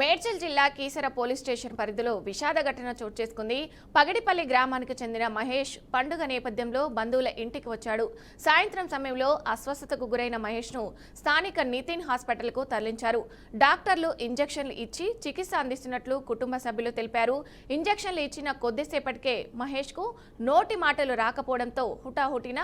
మేడ్చల్ జిల్లా Keesara police station పరిధిలో విషాద ఘటన చోటు చేసుకుంది. పగడిపల్లి గ్రామానికి చెందిన మహేష్ పండుగ నేపథ్యంలో బంధువుల ఇంటికి వచ్చాడు. సాయంత్రం సమయంలో అస్వస్థతకు గురైన మహేష్ ను స్థానిక నితిన్ హాస్పిటల్ కు తరలించారు. డాక్టర్లు ఇంజెక్షన్లు ఇచ్చి చికిత్స అందిస్తున్నట్లు కుటుంబ సభ్యులు తెలిపారు. ఇంజెక్షన్లు ఇచ్చిన కొద్దిసేపటికే మహేష్ కు నోటి మాటలు రాకపోవడంతో హుటాహుటిన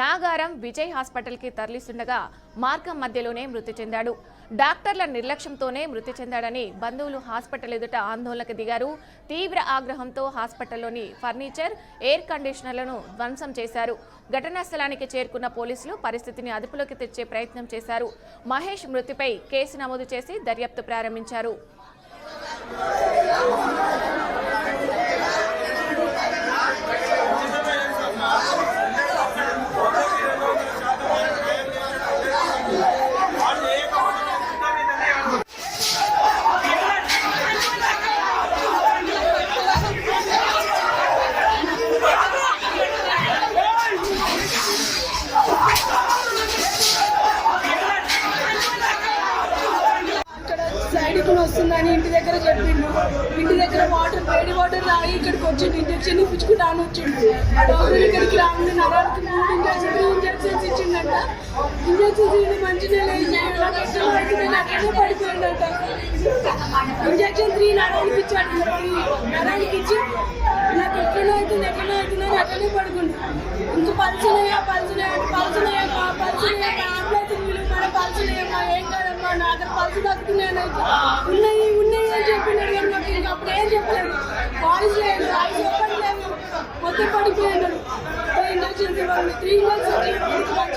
నాగారం విజయ్ హాస్పిటల్ కి తరలిస్తుండగా మార్గం మధ్యలోనే మృతి చెందాడు. డాక్టర్ల నిర్లక్ష్యంతోనే మృతి చెందాడని బంధువులు హాస్పిటల్ ఎదుట ఆందోళనకు దిగారు. తీవ్ర ఆగ్రహంతో హాస్పిటల్లోని ఫర్నిచర్, ఎయిర్ కండిషనర్లను ధ్వంసం చేశారు. ఘటనా స్థలానికి చేరుకున్న పోలీసులు పరిస్థితిని అదుపులోకి తెచ్చే ప్రయత్నం చేశారు. మహేష్ మృతిపై కేసు నమోదు చేసి దర్యాప్తు ప్రారంభించారు. వస్తుందని ఇంటి దగ్గర చెప్పిండు. ఇంటి దగ్గర వేడి వాటర్ తాగి ఇక్కడికి వచ్చిండు. ఇంజక్షన్ ఇప్పించుకుంటాను వచ్చిండు. డాక్టర్ ఇక్కడికి రాముడు నరానికి 3 ఇంజక్షన్స్ ఇచ్చిండట. ఇంజక్షన్స్ మంచిగా అట్లనే పడిపోయిందట. ఇంజక్షన్ 3 నరానికి ఇచ్చాడు. నరానికి ఇచ్చి నాకు ఎట్లనే అవుతుంది అట్లనే పడుకుండు. ఇంకా పలుచున్నాయా మన పలుచున్నాయమ్మా ఏం కాదమ్మా నా దగ్గర పలుచు తగ్గుతున్నాయి ఉన్నాయి అని చెప్పినాడు. కానీ నాకు ఇంకా అప్పుడు ఏం చెప్పలేదు. వాయిస్ లేదు, ఐస్ ఓపెన్ లేవు, మొత్తం పడిపోయినాడు. 3 ఇంజక్షన్స్ 3 ఇంజక్షన్స్